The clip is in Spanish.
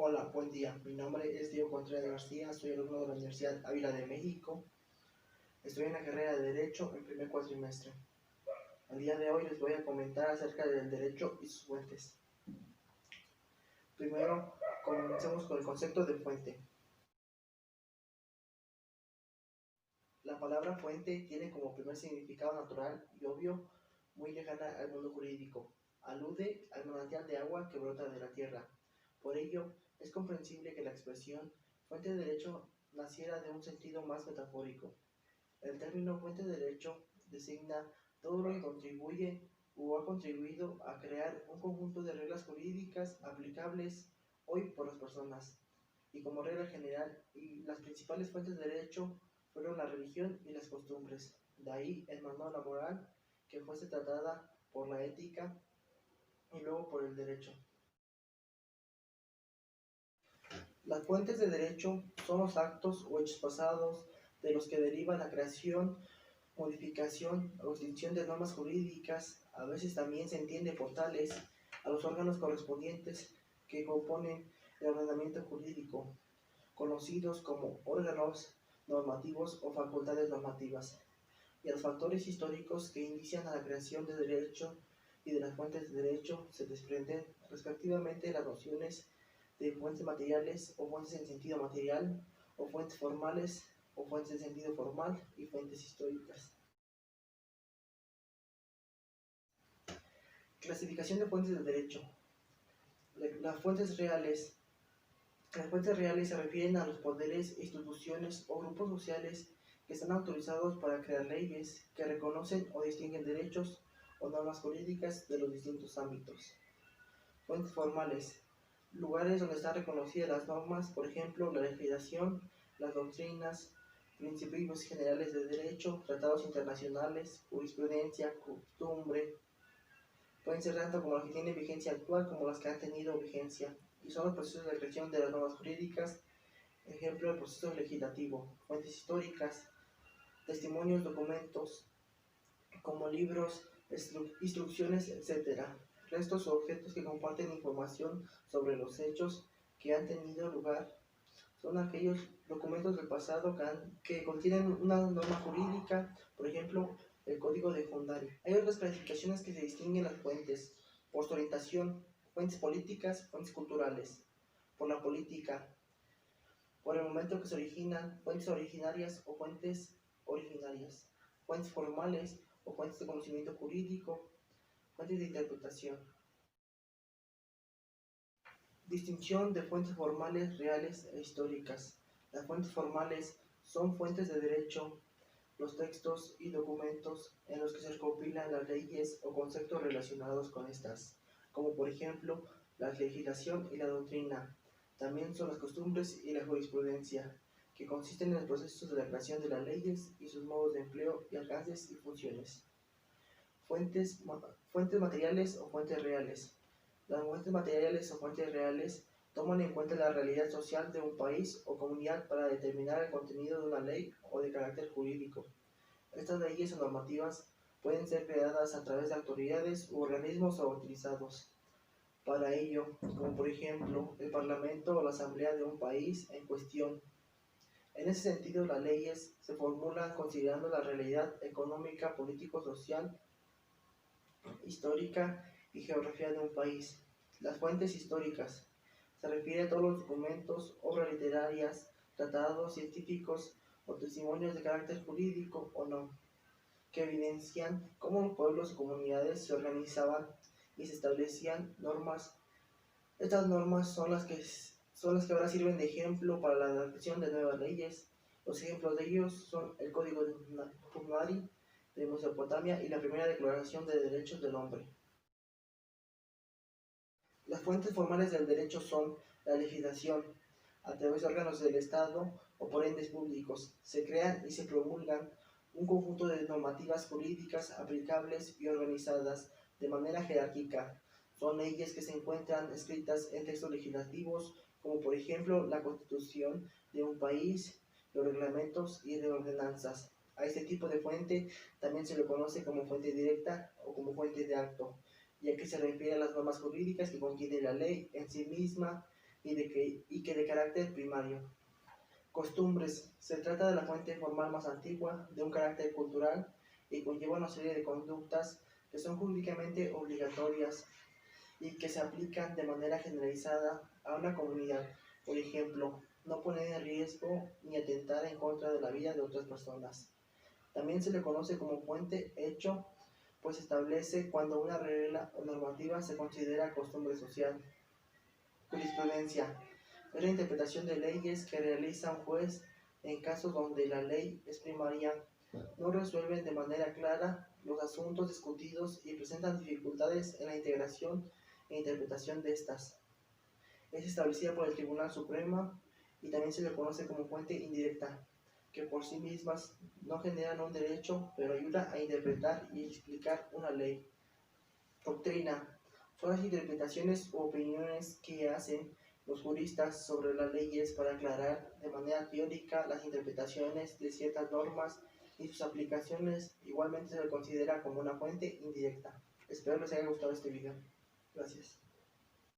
Hola, buen día. Mi nombre es Diego Contreras García, soy alumno de la Universidad Ávila de México. Estoy en la carrera de Derecho en primer cuatrimestre. El día de hoy les voy a comentar acerca del derecho y sus fuentes. Primero, comencemos con el concepto de fuente. La palabra fuente tiene como primer significado natural y obvio, muy lejana al mundo jurídico. Alude al manantial de agua que brota de la tierra. Por ello, es comprensible que la expresión fuente de derecho naciera de un sentido más metafórico. El término fuente de derecho designa todo lo que contribuye o ha contribuido a crear un conjunto de reglas jurídicas aplicables hoy por las personas. Y como regla general, y las principales fuentes de derecho fueron la religión y las costumbres. De ahí el manual la moral, que fuese tratada por la ética y luego por el derecho. Las fuentes de derecho son los actos o hechos pasados de los que deriva la creación, modificación o extinción de normas jurídicas. A veces también se entiende por tales a los órganos correspondientes que componen el ordenamiento jurídico, conocidos como órganos normativos o facultades normativas, y a los factores históricos que inician a la creación de derecho y de las fuentes de derecho se desprenden respectivamente las nociones de fuentes materiales o fuentes en sentido material, o fuentes formales o fuentes en sentido formal y fuentes históricas. Clasificación de fuentes de derecho. Las fuentes reales. Las fuentes reales se refieren a los poderes, instituciones o grupos sociales que están autorizados para crear leyes que reconocen o distinguen derechos o normas jurídicas de los distintos ámbitos. Fuentes formales. Lugares donde están reconocidas las normas, por ejemplo, la legislación, las doctrinas, principios generales de derecho, tratados internacionales, jurisprudencia, costumbre. Pueden ser tanto como las que tienen vigencia actual como las que han tenido vigencia, y son los procesos de creación de las normas jurídicas. Ejemplo, el proceso legislativo. Fuentes históricas, testimonios, documentos, como libros, instrucciones, etc. Restos o objetos que comparten información sobre los hechos que han tenido lugar. Son aquellos documentos del pasado que contienen una norma jurídica, por ejemplo, el Código de Fundario. Hay otras clasificaciones que se distinguen las fuentes por su orientación: fuentes políticas, fuentes culturales. Por la política, por el momento que se originan, fuentes originarias o fuentes originarias. Fuentes formales o fuentes de conocimiento jurídico, fuentes de interpretación. Distinción de fuentes formales, reales e históricas. Las fuentes formales son fuentes de derecho, los textos y documentos en los que se recopilan las leyes o conceptos relacionados con estas, como por ejemplo la legislación y la doctrina. También son las costumbres y la jurisprudencia, que consisten en el proceso de la creación de las leyes y sus modos de empleo y alcances y funciones. Fuentes materiales o fuentes reales. Las fuentes materiales o fuentes reales toman en cuenta la realidad social de un país o comunidad para determinar el contenido de una ley o de carácter jurídico. Estas leyes o normativas pueden ser creadas a través de autoridades u organismos autorizados para ello, como por ejemplo el Parlamento o la Asamblea de un país en cuestión. En ese sentido, las leyes se formulan considerando la realidad económica, político-social, histórica y geografía de un país. Las fuentes históricas se refiere a todos los documentos, obras literarias, tratados científicos o testimonios de carácter jurídico o no, que evidencian cómo los pueblos y comunidades se organizaban y se establecían normas. Estas normas son las que ahora sirven de ejemplo para la adaptación de nuevas leyes. Los ejemplos de ellos son el Código de Hammurabi de Mesopotamia y la primera Declaración de Derechos del Hombre. Las fuentes formales del derecho son la legislación, a través de órganos del Estado o por entes públicos. Se crean y se promulgan un conjunto de normativas jurídicas aplicables y organizadas de manera jerárquica. Son leyes que se encuentran escritas en textos legislativos, como por ejemplo la Constitución de un país, los reglamentos y de ordenanzas. A este tipo de fuente también se le conoce como fuente directa o como fuente de acto, ya que se refiere a las normas jurídicas que contiene la ley en sí misma y que de carácter primario. Costumbres. Se trata de la fuente formal más antigua, de un carácter cultural y conlleva una serie de conductas que son jurídicamente obligatorias y que se aplican de manera generalizada a una comunidad. Por ejemplo, no poner en riesgo ni atentar en contra de la vida de otras personas. También se le conoce como fuente hecho, pues establece cuando una regla o normativa se considera costumbre social. Jurisprudencia. Es la interpretación de leyes que realiza un juez en casos donde la ley es primaria, no resuelven de manera clara los asuntos discutidos y presentan dificultades en la integración e interpretación de estas. Es establecida por el Tribunal Supremo y también se le conoce como fuente indirecta, que por sí mismas no generan un derecho, pero ayuda a interpretar y explicar una ley. Doctrina. Son las interpretaciones u opiniones que hacen los juristas sobre las leyes para aclarar de manera teórica las interpretaciones de ciertas normas y sus aplicaciones. Igualmente se le considera como una fuente indirecta. Espero les haya gustado este video. Gracias.